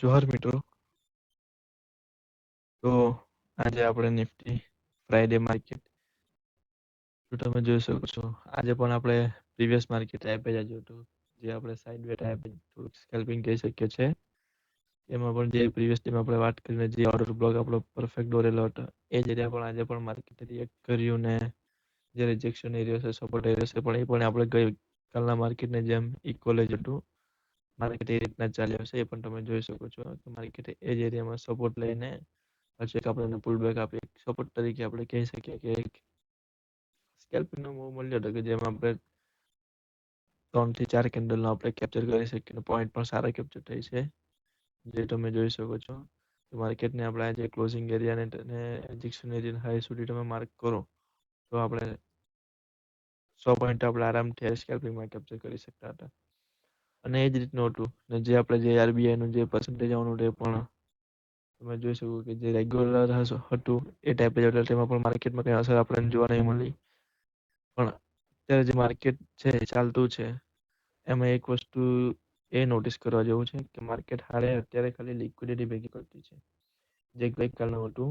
જોહર મિત્રો. તો આજે આપણે નિફ્ટી ફ્રાઈડે માર્કેટ તો તમે જોઈ શકો છો. આજે પણ આપણે પ્રીવિયસ માર્કેટ આપે જ હતું, જે આપણે સાઇડ વેટ આપે થોડુંક સ્કેલ્પિંગ કહી શકીએ છીએ. એમાં પણ જે પ્રીવિયસ ટાઈમ આપણે વાત કરીને જે ઓર્ડર બ્લોક આપણો પરફેક્ટ દોરેલો હતો, એ જ એરિયા પણ આજે પણ માર્કેટ રિએક્ટ કર્યું ને જે રિજેક્શન એરિયો છે, સપોર્ટ એરિયો છે, પણ એ પણ આપણે ગઈ કાલના માર્કેટને જેમ ઇક્વલ જ હતું. માર્કેટ એ રીતના ચાલ્યો છે, એ પણ તમે જોઈ શકો છો કે માર્કેટ એ જ એરિયામાં સપોર્ટ લઈને પછી એક આપણને પુલ બેક આપી સપોર્ટ તરીકે આપણે કહી શકીએ કે એક સ્કેલ્પિંગનો મૂવ મળ્યો હતો કે જેમાં આપણે 3 થી 4 કેન્ડલનો આપણે કેપ્ચર કરી શકીએ. પોઈન્ટ પણ સારા કેપ્ચર થઈ છે, જે તમે જોઈ શકો છો. માર્કેટને આપણે આજે ક્લોઝિંગ એરિયાને અને એજેક્શન એરિયા હાઈ સુધી તમે માર્ક કરો તો આપણે 100 પોઈન્ટ આપણે આરામથી સ્કેલ્પિંગમાં કેપ્ચર કરી શકતા હતા. અને એ જ રીતનું હતું ને જે આપણે જે આરબીઆઈનું જે પર્સન્ટેજ આવવાનું એ પણ તમે જોઈ શકો કે જે રેગ્યુલર હતું એ ટાઈપે જ હતું. તેમાં પણ માર્કેટમાં કંઈ અસર આપણને જોવા નહીં મળી. પણ અત્યારે જે માર્કેટ છે ચાલતું છે, એમાં એક વસ્તુ એ નોટિસ કરવા જેવું છે કે માર્કેટ હારે અત્યારે ખાલી લિક્વિડિટી ભેગી કરતી છે, જે ગઈકાલનું હતું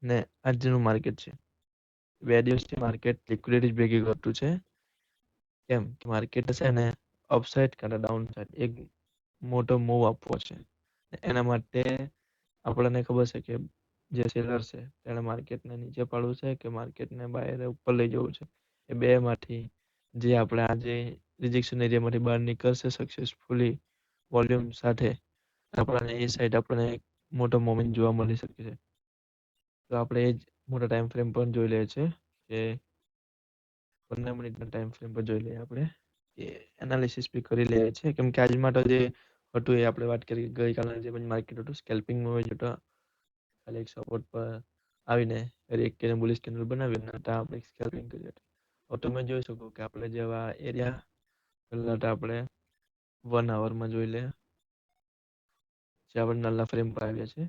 ને આજનું માર્કેટ છે. 2 દિવસથી માર્કેટ લિક્વિડિટી ભેગી કરતું છે. કેમ કે માર્કેટ છે ને અપસાઇડ કાં ડાઉન સાઇડ એક મોટો મૂવ આપવો છે. એના માટે આપણને ખબર છે કે જે સેલર છે તેણે માર્કેટને નીચે પાડવું છે કે માર્કેટને બાયરે ઉપર લઈ જવું છે. એ બેમાંથી જે આપણે આજે રિજેક્શન એરિયામાંથી બહાર નીકળશે સક્સેસફુલી વોલ્યુમ સાથે, આપણને એ સાઈડ આપણને એક મોટો મોમેન્ટ જોવા મળી શકે છે. તો આપણે એ જ મોટા ટાઈમ ફ્રેમ પણ જોઈ લઈએ છીએ કે 15 મિનિટના ટાઈમ ફ્રેમ પર જોઈ લઈએ આપણે કે એનાલિસિસ બી કરી લઈએ છીએ. કેમ કે આજ માટે જે હતું એ આપણે વાત કરી ગઈકાલના જે માર્કેટ હતું સ્કેલ્પિંગનું જ હતું. ખાલી એક સપોર્ટ પર આવીને એક કે બુલિશ કેન્ડલ બનાવીને આપણે સ્કેલ્પિંગ કરી હતી. હવે તમે જોઈ શકો કે આપણે જેવા એરિયા પહેલા તો આપણે 1 આવરમાં જોઈ લે જે આપણે નાના ફ્રેમ પર આવ્યા છે.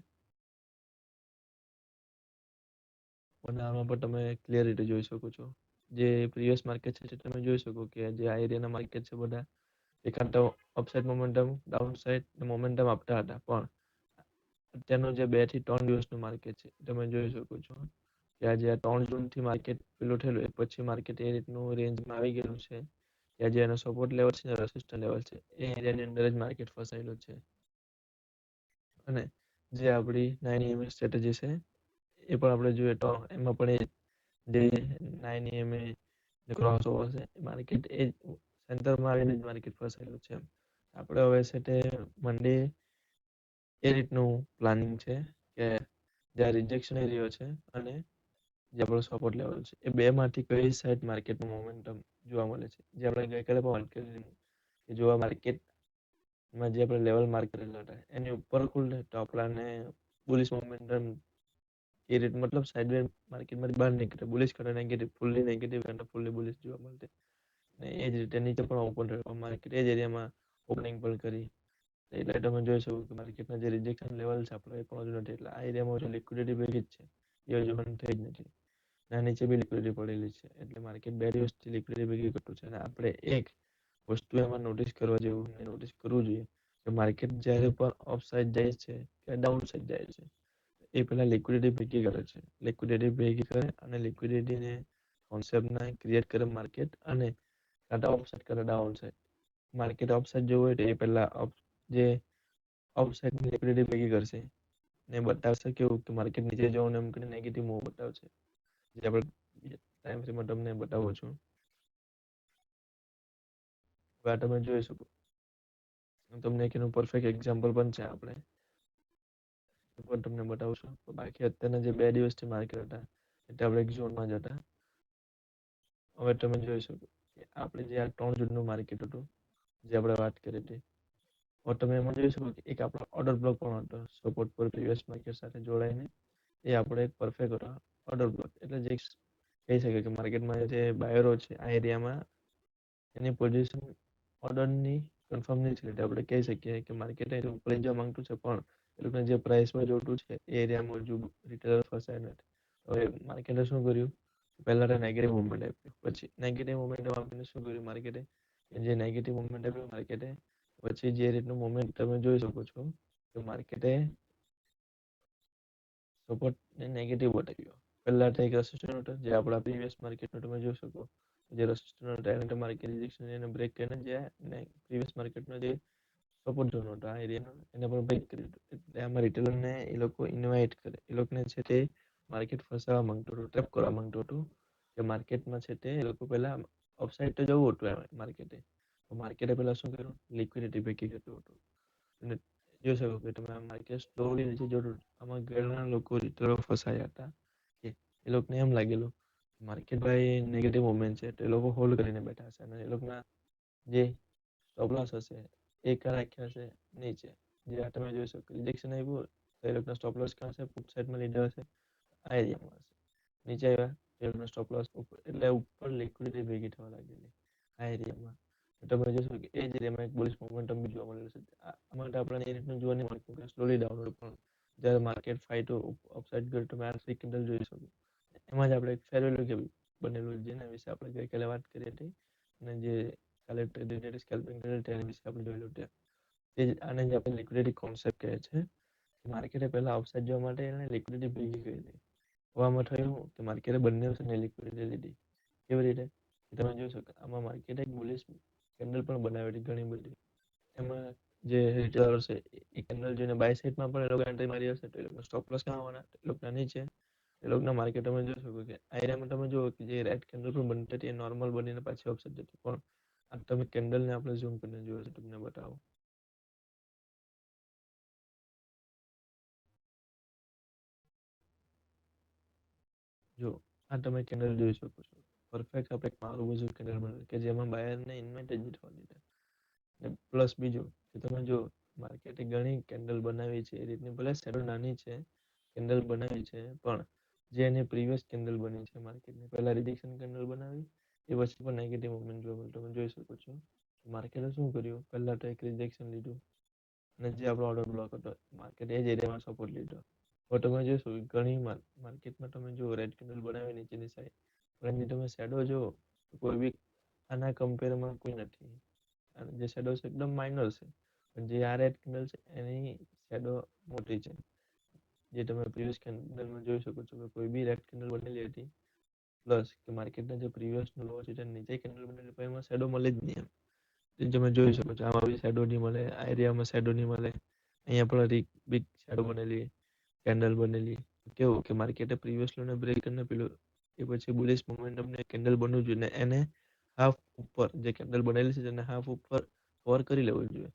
1 આવરમાં પણ તમે ક્લિયરિટી જોઈ શકો છો. જે પ્રીવિયસ માર્કેટ છે તમે જોઈ શકો કે જે આ એરિયાના માર્કેટ છે બધા એકાદ તો upside momentum down side momentum આપતા હતા, પણ અત્યારનું જે 2 થી 3 દિવસનું માર્કેટ છે તમે જોઈ શકો છો કે આજે 3 જૂનથી માર્કેટ પેલું થયેલું એ પછી માર્કેટ એ રીતનું રેન્જમાં આવી ગયેલું છે કે જે એનો સપોર્ટ લેવલ છે, રેસિસ્ટન્ટ લેવલ છે, એ એરિયાની અંદર જ માર્કેટ ફસાયેલું છે. અને જે આપણી 9 EMA સ્ટ્રેટેજી છે એ પણ આપણે જોઈએ તો એમાં પણ જે 9 EMA ક્રોસ ઓવર છે માર્કેટ એ સેન્ટરમાં આવીને જ માર્કેટ ફસાયેલું છે. આપણે હવે છે તે મંડે એ રીતનું પ્લાનિંગ છે કે જ્યાં રિજેક્શન એરિયો છે અને જે આપણો સપોર્ટ લેવલ છે એ બેમાંથી કઈ સાઈડ માર્કેટનું મોમેન્ટમ જોવા મળે છે. જે આપણે ગઈકાલે પણ વાત કરી કે જો આ માર્કેટમાં જે આપણે લેવલ માર્ક કરેલા હતા એની ઉપર ખુલે તો આપણાને બુલિશ મોમેન્ટમ એ રીત મતલબ સાઇડવેઝ માર્કેટમાંથી બહાર નીકળે બુલિશ કરે નેગેટિવ ફૂલ્લી નેગેટિવ કાં તો ફૂલ્લી બુલિશ જોવા મળતે. ને એ જ રીતે નીચે પણ ઓપન રહ્યો માર્કેટ એ જ એરિયામાં ઓપનિંગ પણ કરી. એટલે તમે જોઈ શકો કે માર્કેટના જે રિજેક્શન લેવલ છે આપણે એ પણ હજુ નથી. એટલે આ એરિયામાં લિક્વિડિટી ભેગી જ છે, એ હજુ પણ થઈ જ નથી. ના નીચે બી લિક્વિડિટી પડેલી છે. એટલે માર્કેટ 2 દિવસથી લિક્વિડિટી ભેગી કરતું છે. અને આપણે એક વસ્તુ એમાં નોટિસ કરવા જેવું નોટિસ કરવું જોઈએ કે માર્કેટ જ્યારે પણ અપ સાઈડ જાય છે કે ડાઉન સાઈડ જાય છે એ પહેલા લિક્વિડિટી ભેગી કરે છે. લિક્વિડિટી ભેગી કરે અને લિક્વિડિટીને કોન્સેપ્ટને ક્રિએટ કરે માર્કેટ અને કાં તો અપ સાઈડ કાં તો down side. Market up side જવું હોય તો એ પહેલા જે અપ સાઈડની લિક્વિડિટી ભેગી કરશે ને બતાવશે કેવું કે માર્કેટ નીચે જવાનું એમ કરીને નેગેટિવ મૂવ બતાવશે. જે આપણે ટાઈમ ફ્રેમમાં તમને બતાવું છું. આ તમે જોઈ શકો. તમને એક એનું પરફેક્ટ એક્ઝામ્પલ પણ છે આપણે પણ તમને બતાવું છું. બાકી અત્યારના જે 2 દિવસથી માર્કેટ હતા એટલે આપણે એક ઝોનમાં જ હતા. હવે તમે જોઈ શકો કે આપણે જે આ 3 જૂનનું માર્કેટ હતું જે આપણે વાત કરી હતી. હવે તમે એમાં જોઈ શકો કે એક આપણો ઓર્ડર બ્લોક પણ હતો સપોર્ટ પર પ્રીવિયસ માર્કેટ સાથે જોડાઈને. એ આપણે એક પરફેક્ટ હતો ઓર્ડર બ્લોક. એટલે જે કહી શકે કે માર્કેટમાં જે બાયરો છે આ એરિયામાં એની પોઝિશન ઓર્ડરની કન્ફર્મ નહીં છે. એટલે આપણે કહી શકીએ કે માર્કેટ ઉપર જવા માંગતું છે, પણ એ લોકોને જે પ્રાઇસમાં જોતું છે એ એરિયામાં હજુ રિટેલર ફસાય નથી. હવે માર્કેટે શું કર્યું, પહેલા તો નેગેટિવ મુવમેન્ટ આપ્યું, પછી નેગેટિવ મુવમેન્ટ આપીને શું કર્યું માર્કેટે જે નેગેટિવ મુવમેન્ટ આપ્યું માર્કેટે પછી જે રીતનું મુવમેન્ટ તમે જોઈ શકો છો કે માર્કેટે સપોર્ટ ને નેગેટિવ બતાવ્યો. પહેલા તો એક રેસિસ્ટન્ટ હતો જે આપણા પ્રીવિયસ માર્કેટનો તમે જોઈ શકો, જે રેસિસ્ટન્ટ હતો એને માર્કેટ રિજેક્શન એને બ્રેક કરીને જે ને પ્રીવિયસ માર્કેટનો જે સપોર્ટ ઝોન હતો આ એરિયાનો એને પણ બ્રેક કર્યું હતું. એટલે આમાં રિટેલરને એ લોકો ઇન્વાઇટ કરે, એ લોકોને છે તે માર્કેટ ફસાવવા માંગતો હતો, ટ્રેપ કરવા માંગતો હતો કે માર્કેટમાં છે તે એ લોકો પહેલા અપસાઇડ તો જવું હતું માર્કેટે. માર્કેટે પહેલા શું કર્યું, લિક્વિડિટી ભેગી કર્યું હતું. અને જોઈ શકો કે તમે આ માર્કેટ સ્લોલી નીચે જોયું, આમાં ઘણા લોકો રિટેલરો ફસાયા હતા કે એ લોકોને એમ લાગેલું માર્કેટ ભાઈ નેગેટિવ મોમેન્ટ છે તો એ લોકો હોલ્ડ કરીને બેઠા હશે અને એ લોકોના જે સ્ટોપ લોસ હશે એક રાખ્યા હશે નીચે. જે આ તમે જોઈ શકો રિજેક્શન આવ્યું તો એ લોકોના સ્ટોપ લોસ ક્યાં હશે, પુટ સાઈડમાં લીધા હશે, આ એરિયામાં હશે. નીચે આવ્યા એ લોકોના સ્ટોપ લોસ ઉપર, એટલે ઉપર લિક્વિડિટી ભેગી થવા લાગેલી આ એરિયામાં. તમે જોશો કે એ જ એરિયામાં એક બુલિશ મોમેન્ટમ બી જોવા મળેલું છે. આ માટે આપણને એ રીતનું જોવા નહીં મળતું કે સ્લોલી ડાઉનલોડ પણ જ્યારે માર્કેટ ફાઈટો અપસાઇડ ગયો તમે આ થ્રી કેન્ડલ જોઈ શકો. એમાં જ આપણે એક ફેર વેલ્યુ ગેપ બનેલું જેના વિશે આપણે ગઈકાલે વાત કરી હતી અને જે કાલે ટ્રેડેડ સ્કેલ્પિંગ કરેલ તેના વિશે આપણે જોયેલું તે જ આને જ આપણે લિક્વિડિટી કોન્સેપ્ટ કહે છે. માર્કેટે પહેલા અપસાઇડ જવા માટે એને લિક્વિડિટી ભેગી કરી હતી. હવામાં થયું કે માર્કેટે બંને વસ્તુને લિક્વિડિટી લીધી. કેવી રીતે તમે જોઈ શકો આમાં માર્કેટે એક બુલિશ કેન્ડલ પણ બનાવી હતી ઘણી બધી. એમાં જે રિટેલર છે એ કેન્ડલ જોઈને બાય સાઇડમાં પણ એ લોકો એન્ટ્રી મારી હશે તો એ લોકો સ્ટોપ લોસ ક્યાં આવવાના, એ લોકોના નીચે. એ લોકોના માર્કેટ તમે જોઈ શકો કે આ એરિયામાં તમે જુઓ કે જે રેડ કેન્ડલ પણ બનતી હતી એ નોર્મલ બનીને પાછી અપસાઇડ જતી. પણ આ તમે કેન્ડલને આપણે ઝૂમ કરીને જોયો છે તમને બતાવો. જો આ તમે કેન્ડલ જોઈ શકો છો, પરફેક્ટ આપણે મારું બાજુ કેન્ડલ બને કે જેમાં બાયરને ઇન્વાઇટ જ થવા દીધા. પ્લસ બીજું કે તમે જો માર્કેટે ઘણી કેન્ડલ બનાવી છે એ રીતની, ભલે શેડો નાની છે કેન્ડલ બનાવી છે પણ જે એની પ્રીવિયસ કેન્ડલ બની છે માર્કેટને પહેલા રિજેક્શન કેન્ડલ બનાવી એ પછી પણ નેગેટિવ મોમેન્ટ જોવા મળે તમે જોઈ શકો છો. માર્કેટે શું કર્યું, પહેલા તો એક રિજેક્શન લીધું અને જે આપણો ઓર્ડર બ્લોક હતો માર્કેટ એ જ એરિયામાં સપોર્ટ લીધો. હવે તમે જોશો ઘણી માર્કેટમાં તમે જો રેડ કેન્ડલ બનાવી નીચેની સાઈડ પણ એની તમે શેડો જો કોઈ બી આના કમ્પેરમાં કોઈ નથી. અને જે શેડો છે એકદમ માઇનર છે પણ જે આ રેડ કેન્ડલ છે એની શેડો મોટી છે. જે તમે પ્રીવિયસ કેન્ડલમાં જોઈ શકો છો કે કોઈ બી રેડ કેન્ડલ બનેલી હતી પ્લસ કે માર્કેટના જે પ્રીવિયસ લો છે તેની નીચે કેન્ડલ બનેલી પણ એમાં શેડો મળે જ નહીં. એમ તમે જોઈ શકો છો આમાં બી શેડો નહીં મળે, આ એરિયામાં શેડો નહીં મળે, અહીંયા પણ બિગ શેડો બનેલી કેન્ડલ બનેલી. કેવું કે માર્કેટે પ્રીવિયસ લોને બ્રેક કરીને પેલું એ પછી બુલિશ મોમેન્ટમને કેન્ડલ બનવું જોઈએ ને એને હાફ ઉપર જે કેન્ડલ બનેલી છે તેને હાફ ઉપર કવર કરી લેવું જોઈએ.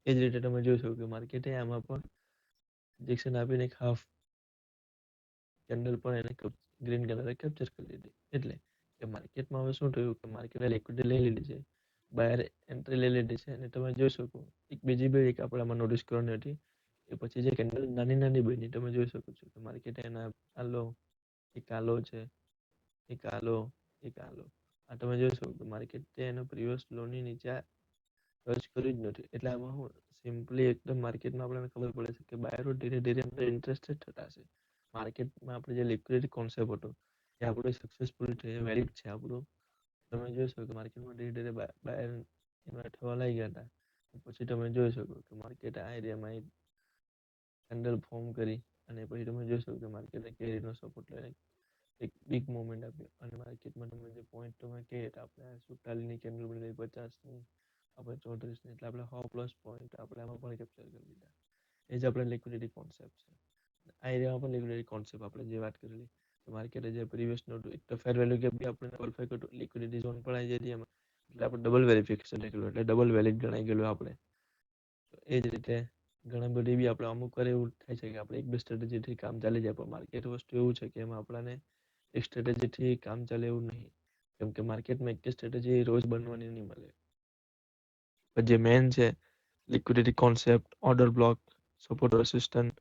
એ જ રીતે તમે જોઈ શકો કે માર્કેટે આમાં પણ રિજેક્શન આપીને એક હાફ કેન્ડલ પણ એને ગ્રીન કલરે કેપ્ચર કરી લીધી. એટલે કે માર્કેટમાં હવે શું થયું કે માર્કેટે લિક્વિડિટી લઈ લીધી છે, બહાર એન્ટ્રી લઈ લીધી છે અને તમે જોઈ શકો એક બીજી બે એક આપણે આમાં નોટિસ કરવાની હતી એ પછી જે કેન્ડલ નાની નાની બની તમે જોઈ શકો છો કે માર્કેટે એના આલો એક આલો છે, એક આલો, એક આલો, આ તમે જોઈ શકો કે માર્કેટ એનો પ્રીવિયસ લોની નીચે ટચ કર્યું જ નથી. એટલે આમાં હું સિમ્પલી એકદમ માર્કેટમાં આપણને ખબર પડે છે કે બાયરો ધીરે ધીરે ઇન્ટરેસ્ટેડ થતા છે. માર્કેટમાં આપણે જે લિક્વિડિટી કોન્સેપ્ટ હતો એ આપણું સક્સેસફુલ છે, વેલિડ છે આપણું. તમે જોઈ શકો કે માર્કેટમાં ધીરે ધીરે બાયર એમાં થવા લાગ્યા હતા. પછી તમે જોઈ શકો કે માર્કેટ આ એરિયામાં એક કેન્ડલ ફોર્મ કરી અને પછી તમે જોઈ શકો કે માર્કેટે કઈ રીતનો સપોર્ટ લઈને એક બિગ મુવમેન્ટ આપ્યો અને માર્કેટમાં તમે જે પોઈન્ટ તમે કહે આપણે 47ની કેન્ડલ બની, 50ની, આપણે 34ની, એટલે આપણે 100+ પોઈન્ટ આપણે આમાં પણ કેપ્ચર કરી લીધા. એ જ આપણે લિક્વિડિટી કોન્સેપ્ટ છે. આ એરિયામાં પણ લિક્વિડિટી કોન્સેપ્ટ આપણે જે વાત કરેલી માર્કેટે જે પ્રીવિયસ નોટ એક તો ફેર વેલ્યુ ગેપ બી આપણે પરફેક્ટ હતું, લિક્વિડિટી ઝોન પણ આવી જતી એમાં, એટલે આપણે ડબલ વેરિફિકેશન થઈ ગયેલું એટલે ડબલ વેલિડ ગણાઈ ગયેલું આપણે. એ જ રીતે ઘણા બધી બી આપણે અમુક વાર એવું થાય છે કે આપણે એક બે સ્ટ્રેટેજીથી કામ ચાલી જાય પણ માર્કેટ વસ્તુ એવું છે કે એમાં આપણાને એક સ્ટ્રેટેજીથી કામ ચાલે એવું નહીં. કેમ કે માર્કેટમાં એક સ્ટ્રેટેજી રોજ બનવાની નહીં મળે. પણ જે મેન છે liquidity concept, order block, support resistant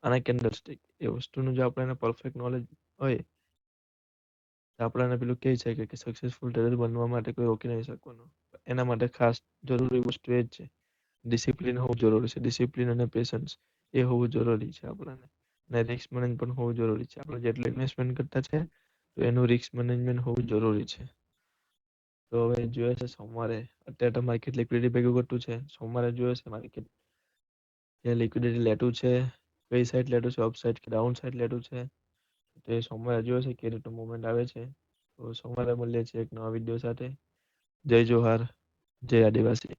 અને કેન્ડલ સ્ટિક એ વસ્તુનું જો આપણને પરફેક્ટ નોલેજ હોય તો આપણને પેલું કહી શકે કે સક્સેસફુલ ટ્રેડર બનવા માટે કોઈ રોકી નહીં શકવાનું. એના માટે ખાસ જરૂરી વસ્તુ એ જ છે ડિસિપ્લિન હોવું જરૂરી છે. ડિસિપ્લિન અને પેશન્સ એ હોવું જરૂરી છે આપણને. અને રિસ્ક મેનેજમેન્ટ પણ હોવું જરૂરી છે. આપણે જેટલું ઇન્વેસ્ટમેન્ટ કરતા છે તો એનું રિસ્ક મેનેજમેન્ટ હોવું જરૂરી છે. તો હવે જોઈએ છે સોમવારે અત્યારે તો માર્કેટ લિક્વિડિટી ભેગું કરતું છે. સોમવારે જોઈએ છે માર્કેટ ત્યાં લિક્વિડિટી લેતું છે, કઈ સાઈડ લેતું છે, અપ સાઈડ કે ડાઉન સાઈડ લેતું છે, તે સોમવારે જોશે કે રીતનું મોમેન્ટ આવે છે. તો સોમવારે મળીએ છીએ એક નવા વિડીયો સાથે. જય જોહાર, જય આદિવાસી.